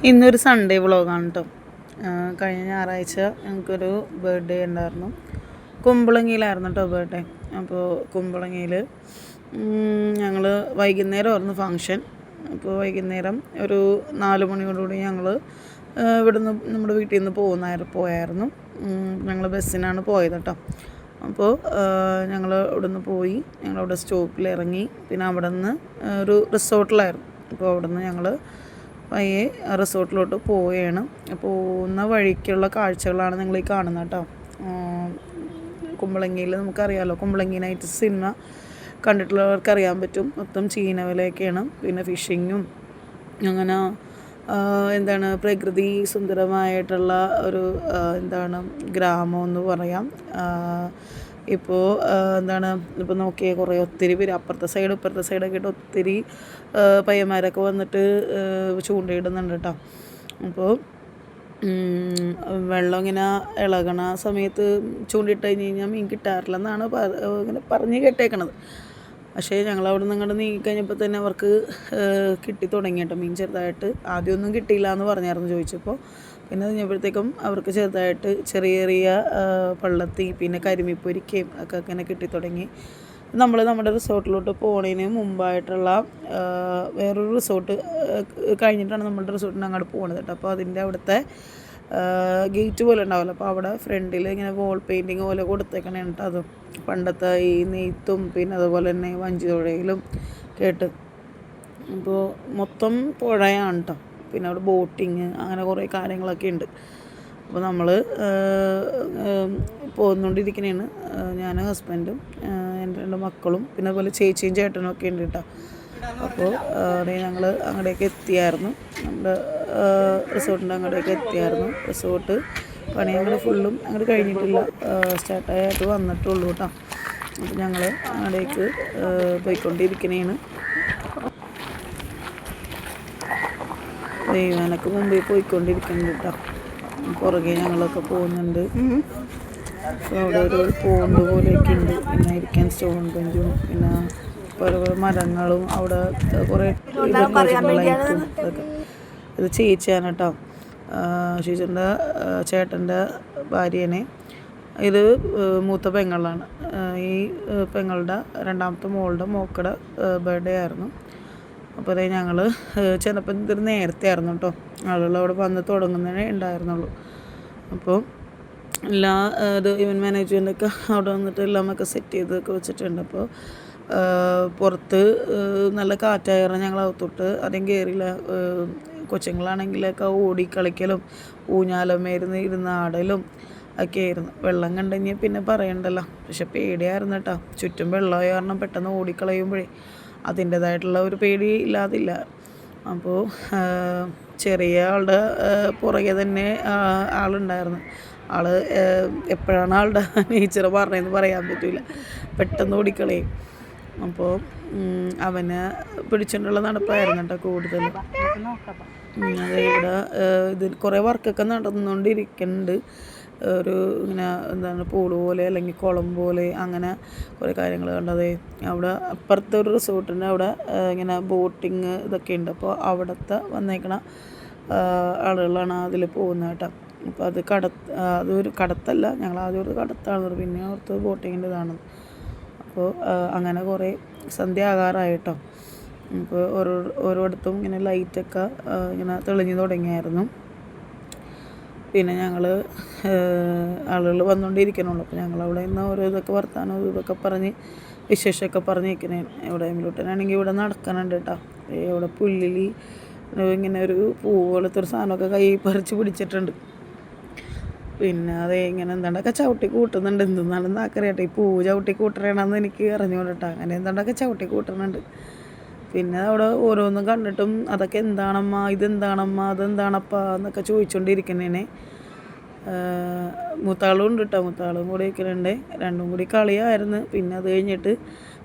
ഇന്നൊരു സൺഡേ വ്ളോഗാണ് കേട്ടോ. കഴിഞ്ഞ ഞായറാഴ്ച ഞങ്ങൾക്കൊരു ബർത്ത്ഡേ ഉണ്ടായിരുന്നു. കുമ്പളങ്ങിയിലായിരുന്നു കേട്ടോ ബർത്ത്ഡേ. അപ്പോൾ കുമ്പളങ്ങിയിൽ ഞങ്ങൾ വൈകുന്നേരമായിരുന്നു ഫങ്ഷൻ. അപ്പോൾ വൈകുന്നേരം ഒരു 4 മണിയോടുകൂടി ഞങ്ങൾ ഇവിടുന്ന് നമ്മുടെ വീട്ടിൽ നിന്ന് പോയായിരുന്നു. ഞങ്ങൾ ബസ്സിനാണ് പോയത് കേട്ടോ. അപ്പോൾ ഞങ്ങൾ ഇവിടുന്ന് പോയി, ഞങ്ങളവിടെ സ്റ്റോപ്പിൽ ഇറങ്ങി. പിന്നെ അവിടെ നിന്ന് ഒരു റിസോർട്ടിലായിരുന്നു. അപ്പോൾ അവിടെ നിന്ന് ഞങ്ങൾ പയ്യെ റിസോർട്ടിലോട്ട് പോവുകയാണ്. പോകുന്ന വഴിക്കുള്ള കാഴ്ചകളാണ് നിങ്ങൾ ഈ കാണുന്നത് കേട്ടോ. കുമ്പളങ്ങിയിൽ നമുക്കറിയാമല്ലോ, കുമ്പളങ്ങി നൈറ്റ് സിനിമ കണ്ടിട്ടുള്ളവർക്ക് അറിയാൻ പറ്റും. മൊത്തം ചീനവലയൊക്കെയാണ്. പിന്നെ ഫിഷിങ്ങും അങ്ങനെ പ്രകൃതി സുന്ദരമായിട്ടുള്ള ഒരു ഗ്രാമം എന്ന് പറയാം. ഇപ്പോൾ ഇപ്പോൾ നോക്കിയേ ഒത്തിരി പേര് അപ്പുറത്തെ സൈഡ് ഇപ്പുറത്തെ സൈഡൊക്കെ ആയിട്ട് ഒത്തിരി പയ്യന്മാരൊക്കെ വന്നിട്ട് ചൂണ്ടയിടുന്നുണ്ട് കേട്ടോ. അപ്പോൾ വെള്ളം ഇങ്ങനെ ഇളകണ സമയത്ത് ചൂണ്ടിട്ട് കഴിഞ്ഞാൽ മീൻ കിട്ടാറില്ലെന്നാണ് ഇങ്ങനെ പറഞ്ഞ് കേട്ടേക്കണത്. പക്ഷേ ഞങ്ങളവിടെ നിന്ന് ഇങ്ങോട്ട് നീങ്ങിക്കഴിഞ്ഞപ്പോൾ തന്നെ അവർക്ക് കിട്ടി തുടങ്ങി കേട്ടോ മീൻ. ചെറുതായിട്ട് ആദ്യമൊന്നും കിട്ടിയില്ല എന്ന് പറഞ്ഞായിരുന്നു ചോദിച്ചപ്പോൾ. പിന്നെ കഴിഞ്ഞപ്പോഴത്തേക്കും അവർക്ക് ചെറുതായിട്ട് ചെറിയ ചെറിയ പള്ളത്തി പിന്നെ കരിമീപ്പൊരിക്കയും ഒക്കെ ഇങ്ങനെ കിട്ടിത്തുടങ്ങി. നമ്മൾ നമ്മുടെ റിസോർട്ടിലോട്ട് പോണതിന് മുമ്പായിട്ടുള്ള വേറൊരു റിസോർട്ട് കഴിഞ്ഞിട്ടാണ് നമ്മളുടെ റിസോർട്ടിന് അങ്ങോട്ട് പോകുന്നത് കേട്ടോ. അപ്പോൾ അതിൻ്റെ അവിടുത്തെ ഗേറ്റ് പോലെ ഉണ്ടാവില്ല. അപ്പോൾ അവിടെ ഫ്രണ്ടിൽ ഇങ്ങനെ വോൾ പെയിൻറ്റിങ് പോലെ കൊടുത്തേക്കണേ കേട്ടോ. അതും പണ്ടത്തെ ഈ നെയ്ത്തും പിന്നെ അതുപോലെ തന്നെ വഞ്ചി തുഴയിലും കേട്ട്. അപ്പോൾ മൊത്തം പുഴയാണ് കേട്ടോ. പിന്നെ അവിടെ ബോട്ടിങ് അങ്ങനെ കുറേ കാര്യങ്ങളൊക്കെ ഉണ്ട്. അപ്പോൾ നമ്മൾ പോന്നുകൊണ്ടിരിക്കുന്നതാണ്. ഞാൻ ഹസ്ബൻഡും എൻ്റെ 2 മക്കളും പിന്നെ അതുപോലെ ചേച്ചിയും ചേട്ടനും ഒക്കെ ഉണ്ട് കേട്ടോ. അപ്പോൾ ഞങ്ങൾ അങ്ങോട്ടേക്ക് എത്തിയായിരുന്നു. നമ്മുടെ റിസോർട്ടിൻ്റെ അങ്ങോട്ടേക്ക് എത്തിയായിരുന്നു. റിസോർട്ട് പണി അങ്ങനെ ഫുള്ളും അങ്ങോട്ട് കഴിഞ്ഞിട്ടില്ല, സ്റ്റാർട്ടായിട്ട് വന്നിട്ടുള്ളൂ കേട്ടോ. അപ്പോൾ ഞങ്ങൾ അങ്ങോട്ടേക്ക് പോയിക്കൊണ്ടിരിക്കുന്നതാണ്. ദൈവനക്ക് മുമ്പിൽ പോയിക്കൊണ്ടിരിക്കുന്നുണ്ട് കേട്ടോ. പുറകെ ഞങ്ങളൊക്കെ പോകുന്നുണ്ട്. അവിടെ ഒരു പോണ്ട് പോലെയൊക്കെ ഉണ്ട്. പിന്നെ ഇരിക്കാൻ സ്റ്റോൺ ബെഞ്ചും പിന്നെ പല മരങ്ങളും അവിടെ കുറേ ലൈറ്റും അതൊക്കെ. ഇത് ചേച്ചിയാണ് കേട്ടോ, ചേച്ചിൻ്റെ ചേട്ടൻ്റെ ഭാര്യനെ. ഇത് മൂത്ത പെങ്ങളാണ്. ഈ പെങ്ങളുടെ 2ാമത്തെ മോക്കടെ ബർത്ത്ഡേ ആയിരുന്നു. അപ്പോൾ അതായത് ഞങ്ങൾ ചിലപ്പോൾ ഇതൊരു നേരത്തെ ആയിരുന്നു കേട്ടോ. ആളുകൾ അവിടെ വന്ന് തുടങ്ങുന്നതേ ഉണ്ടായിരുന്നുള്ളൂ. അപ്പോൾ എല്ലാ ഇവൻറ്റ് മാനേജ്മെൻറ്റൊക്കെ അവിടെ വന്നിട്ട് എല്ലാമൊക്കെ സെറ്റ് ചെയ്തൊക്കെ വെച്ചിട്ടുണ്ട്. അപ്പോൾ പുറത്ത് നല്ല കാറ്റായിരുന്നു. ഞങ്ങൾ അകത്തോട്ട് ആദ്യം കയറിയില്ല. കൊച്ചുങ്ങളാണെങ്കിലൊക്കെ ഓടിക്കളിക്കലും ഊഞ്ഞാലമേരുന്ന് ഇരുന്ന് ആടലും ഒക്കെ ആയിരുന്നു. വെള്ളം കണ്ടുകഴിഞ്ഞാൽ പിന്നെ പറയണ്ടല്ലോ. പക്ഷെ പേടിയായിരുന്നു കേട്ടോ. ചുറ്റും വെള്ളമായ കാരണം പെട്ടെന്ന് ഓടിക്കളയുമ്പോഴേ അതിൻ്റേതായിട്ടുള്ള ഒരു പേടി ഇല്ലാതില്ല. അപ്പോൾ ചെറിയ ആളുടെ പുറകെ തന്നെ ആളുണ്ടായിരുന്നു. ആൾ എപ്പോഴാണ് ആളുടെ നേച്ചർ പറഞ്ഞതെന്ന് പറയാൻ പറ്റില്ല, പെട്ടെന്ന് ഓടിക്കളയും. അപ്പോൾ അവനെ പിടിച്ചുകൊണ്ടുള്ള നടപ്പായിരുന്നു കേട്ടോ കൂടുതലും. അത് ഇവിടെ ഇതിൽ കുറേ വർക്കൊക്കെ നടന്നുകൊണ്ടിരിക്കുന്നുണ്ട്. ഒരു ഇങ്ങനെ പൂള് പോലെ അല്ലെങ്കിൽ കുളം പോലെ അങ്ങനെ കുറേ കാര്യങ്ങൾ കണ്ടതേ. അവിടെ അപ്പുറത്തെ ഒരു റിസോർട്ടിൻ്റെ അവിടെ ഇങ്ങനെ ബോട്ടിങ് ഇതൊക്കെ ഉണ്ട്. അപ്പോൾ അവിടുത്തെ വന്നേക്കണ ആളുകളാണ് അതിൽ പോകുന്നത് കേട്ടോ. അപ്പോൾ അതൊരു കടത്തല്ല, ഞങ്ങൾ ആദ്യം ഒരു കടത്താണ്, പിന്നെ ഓർത്ത് ബോട്ടിങ്ങിൻ്റെ ഇതാണ്. അപ്പോൾ അങ്ങനെ കുറേ സന്ധ്യ ആകാറായി കേട്ടോ. അപ്പോൾ ഓരോയിടത്തും ഇങ്ങനെ ലൈറ്റൊക്കെ ഇങ്ങനെ തെളിഞ്ഞു തുടങ്ങിയായിരുന്നു. പിന്നെ ഞങ്ങൾ ആളുകൾ വന്നുകൊണ്ടിരിക്കണുള്ളൂ. അപ്പോൾ ഞങ്ങളവിടെ നിന്ന് ഓരോ ഇതൊക്കെ വർത്താനം ഇതൊക്കെ പറഞ്ഞ് വിശേഷമൊക്കെ പറഞ്ഞിരിക്കണേ. ഇവിടെ എമിലൂട്ടനാണെങ്കിൽ ഇവിടെ നടക്കണുണ്ട് കേട്ടോ. ഇവിടെ പുല്ലിൽ ഇങ്ങനെ ഒരു പൂ പോലത്തെ ഒരു സാധനമൊക്കെ കൈ പറിച്ച് പിടിച്ചിട്ടുണ്ട്. പിന്നെ അതേ ഇങ്ങനെ ചവിട്ടി കൂട്ടുന്നുണ്ട്. എന്തെന്നാണെന്ന് ആക്കറിയട്ടെ. ഈ പൂ ചവിട്ടി കൂട്ടണമെന്ന് എനിക്ക് അറിഞ്ഞുകൊണ്ടിട്ടാ. അങ്ങനെ എന്താണ്ടൊക്കെ ചവിട്ടി കൂട്ടുന്നുണ്ട്. പിന്നെ അവിടെ ഓരോന്നും കണ്ടിട്ടും അതൊക്കെ എന്താണമ്മ, ഇതെന്താണമ്മ, അതെന്താണപ്പാ എന്നൊക്കെ ചോദിച്ചുകൊണ്ടിരിക്കുന്നതിനെ. മൂത്താളും ഉണ്ട് കേട്ടോ. മൂത്താളും കൂടി ഇരിക്കുന്നുണ്ട്. 2ഉം കൂടി കളിയായിരുന്നു. പിന്നെ അത് കഴിഞ്ഞിട്ട്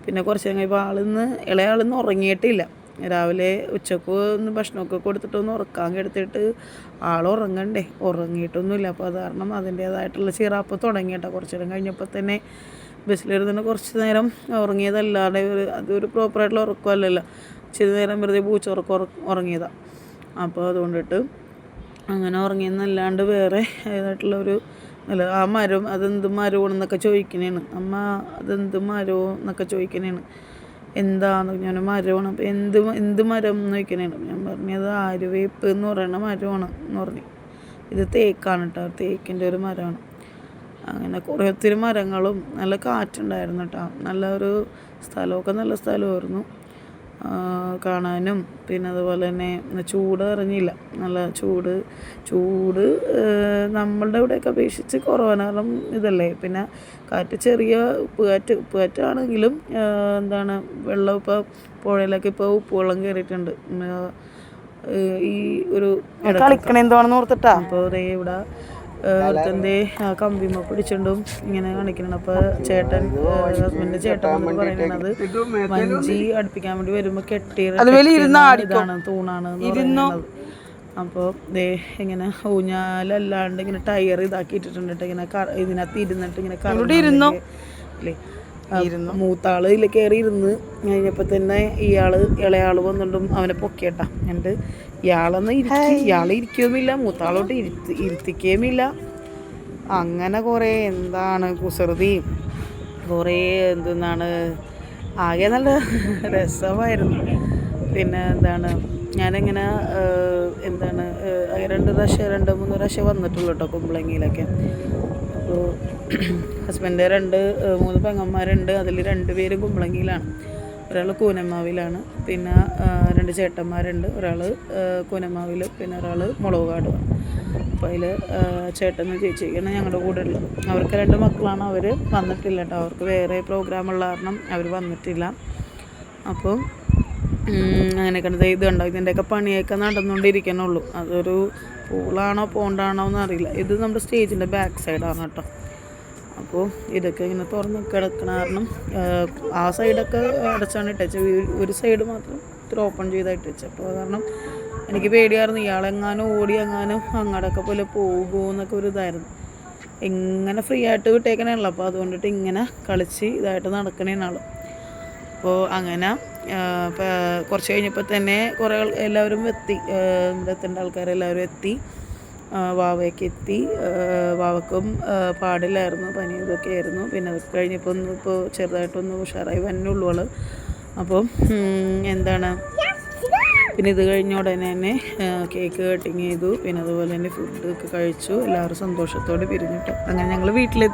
പിന്നെ കുറച്ച് കഴിയുമ്പോൾ ഇളയാളിന്ന് ഉറങ്ങിയിട്ടില്ല. രാവിലെ ഉച്ചക്ക് ഒന്ന് ഭക്ഷണമൊക്കെ കൊടുത്തിട്ടൊന്ന് ഉറക്കാൻ കെടുത്തിട്ട് ഉറങ്ങണ്ടേ, ഉറങ്ങിയിട്ടൊന്നുമില്ല. അപ്പോൾ അത് കാരണം അതിൻ്റേതായിട്ടുള്ള ചീറാപ്പ് തുടങ്ങി കേട്ടോ. കുറച്ച് നേരം കഴിഞ്ഞപ്പോൾ തന്നെ ബസ്സിലിരുന്ന് കുറച്ച് നേരം ഉറങ്ങിയതല്ലാതെ അതൊരു പ്രോപ്പറായിട്ടുള്ള ഉറക്കമല്ലല്ലോ. ഇച്ചിരി നേരം വെറുതെ പൂച്ചുറക്കം ഉറങ്ങിയതാണ്. അപ്പോൾ അതുകൊണ്ടിട്ട് അങ്ങനെ ഉറങ്ങിയെന്നല്ലാണ്ട് വേറെ ഏതായിട്ടുള്ളൊരു അല്ല ആ മരം അതെന്ത് മരമാണെന്നൊക്കെ ചോദിക്കണേണ്. അമ്മ അതെന്ത് മരമോ എന്നൊക്കെ ചോദിക്കണേണ്. എന്താന്ന് ഞാൻ മരമാണ്. അപ്പം എന്ത് മരം എന്ന് ചോദിക്കണേണ്. ഞാൻ പറഞ്ഞത് ആര്യവേപ്പ് എന്ന് പറയുന്ന മരമാണ് എന്ന് പറഞ്ഞു. ഇത് തേക്കാണ് കേട്ടോ, തേക്കിൻ്റെ ഒരു മരമാണ്. അങ്ങനെ കുറേ ഒത്തിരി മരങ്ങളും നല്ല കാറ്റുണ്ടായിരുന്നു കേട്ടോ. നല്ല ഒരു സ്ഥലമൊക്കെ നല്ല സ്ഥലമായിരുന്നു കാണാനും. പിന്നെ അതുപോലെ തന്നെ ചൂട് അറിഞ്ഞില്ല. നല്ല ചൂട് നമ്മളുടെ ഇവിടെയൊക്കെ അപേക്ഷിച്ച് കുറവാണ്. കാരണം ഇതല്ലേ. പിന്നെ കാറ്റ് ചെറിയ ഉപ്പുകാറ്റാണെങ്കിലും എന്താണ് വെള്ളം ഇപ്പോൾ പുഴയിലൊക്കെ ഇപ്പോൾ ഉപ്പുവെള്ളം കയറിയിട്ടുണ്ട് ഈ ഒരു കളിക്കണെന്തോണെന്ന് ഓർത്തിട്ടാ. അപ്പോൾ അതേ ഇവിടെ ഒരുത്തൻ്റെ കമ്പിമ്മ പിടിച്ചുകൊണ്ടും ഇങ്ങനെ കാണിക്കണം. അപ്പോൾ ഹസ്ബൻഡിൻ്റെ ചേട്ടൻ വന്നിട്ട് പറയുന്നത് വഞ്ചി അടുപ്പിക്കാൻ വേണ്ടി വരുമ്പോൾ ഇതാണ് തൂണാണ് എന്ന് പറയുന്നത്. അപ്പോൾ ദേ ഇങ്ങനെ ഊഞ്ഞാലല്ലാണ്ട് ഇങ്ങനെ ടയർ ഇതാക്കിയിട്ടിട്ടുണ്ട്. ഇങ്ങനെ ഇതിനകത്ത് ഇരുന്നിട്ട് ഇങ്ങനെ അല്ലേ മൂത്താള് ഇതിൽ കയറി ഇരുന്ന് കഴിഞ്ഞപ്പോൾ തന്നെ ഇളയാൾ വന്നിട്ടും അവനെ പൊക്കിയട്ടാ. എന്നിട്ട് ഇയാൾ ഇരിക്കുകയുമില്ല, മൂത്താളോട്ട് ഇരുത്തിക്കുകയുമില്ല. അങ്ങനെ കുറേ എന്താണ് കുസൃതിയും കുറേ എന്തെന്നാണ് ആകെ നല്ല രസമായിരുന്നു. പിന്നെ എന്താണ് ഞാനിങ്ങനെ എന്താണ് 2-3 പ്രാവശ്യം വന്നിട്ടുള്ളൂ കേട്ടോ കുമ്പളങ്ങിയിലൊക്കെ. അപ്പോൾ ഹസ്ബൻഡ് 3 പെങ്ങന്മാരുണ്ട്. അതിൽ 2 പേരും കുമ്പളങ്ങിയിലാണ്. ഒരാൾ കൂനമ്മാവിലാണ്. പിന്നെ 2 ചേട്ടന്മാരുണ്ട്. ഒരാൾ കൂനമ്മാവിൽ, പിന്നെ ഒരാൾ മുളകുകാടുമാണ്. അപ്പോൾ അതിൽ ചേട്ടനും ചേച്ചിയൊക്കെയാണ് ഞങ്ങളുടെ കൂടെ ഉള്ളത്. അവർക്ക് 2 മക്കളാണ്. അവർ വന്നിട്ടില്ല കേട്ടോ. അവർക്ക് വേറെ പ്രോഗ്രാമുള്ള കാരണം അവർ വന്നിട്ടില്ല. അപ്പോൾ അങ്ങനെയൊക്കെ ഇത് കണ്ടോ, ഇതിൻ്റെയൊക്കെ പണിയൊക്കെ നടന്നുകൊണ്ടിരിക്കണുള്ളൂ. അതൊരു പൂളാണോ പോണ്ടാണോ എന്നറിയില്ല. ഇത് നമ്മുടെ സ്റ്റേജിൻ്റെ ബാക്ക് സൈഡാണ് കേട്ടോ. അപ്പോൾ ഇതൊക്കെ ഇങ്ങനെ തുറന്ന് കിടക്കണ കാരണം ആ സൈഡൊക്കെ അടച്ചാണ് ഇട്ടേച്ചത്. ഒരു സൈഡ് മാത്രം ഇത്ര ഓപ്പൺ ചെയ്തായിട്ട് വെച്ചത്. അപ്പോൾ കാരണം എനിക്ക് പേടിയായിരുന്നു ഇയാളെങ്ങാനും അങ്ങോട്ടൊക്കെ പോലെ പോകുമോ എന്നൊക്കെ ഒരു ഇതായിരുന്നു. ഇങ്ങനെ ഫ്രീ ആയിട്ട് വിട്ടേക്കണേണല്ലോ. അപ്പോൾ അതുകൊണ്ടിട്ട് ഇങ്ങനെ കളിച്ച് ഇതായിട്ട് നടക്കണേണ് ആൾ. അപ്പോൾ അങ്ങനെ കുറച്ച് കഴിഞ്ഞപ്പോൾ തന്നെ കുറേ എല്ലാവരും എത്തി. ഇവിടെ എത്തേണ്ട ആൾക്കാരെല്ലാവരും എത്തി. വാവയൊക്കെ എത്തി. വാവക്കും പാടില്ലായിരുന്നു, പനി ഇതൊക്കെ ആയിരുന്നു. പിന്നെ അതൊക്കെ കഴിഞ്ഞപ്പോൾ ഇപ്പോൾ ചെറുതായിട്ടൊന്ന് ഉഷാറായി വന്നുള്ളൂ ആൾ. അപ്പം എന്താണ് പിന്നെ ഇത് കഴിഞ്ഞ ഉടനെ തന്നെ കേക്ക് കട്ടിങ് ചെയ്തു. പിന്നെ അതുപോലെ തന്നെ ഫുഡൊക്കെ കഴിച്ചു. എല്ലാവരും സന്തോഷത്തോടെ പിരിഞ്ഞിട്ടു. അങ്ങനെ ഞങ്ങൾ വീട്ടിലെത്തി.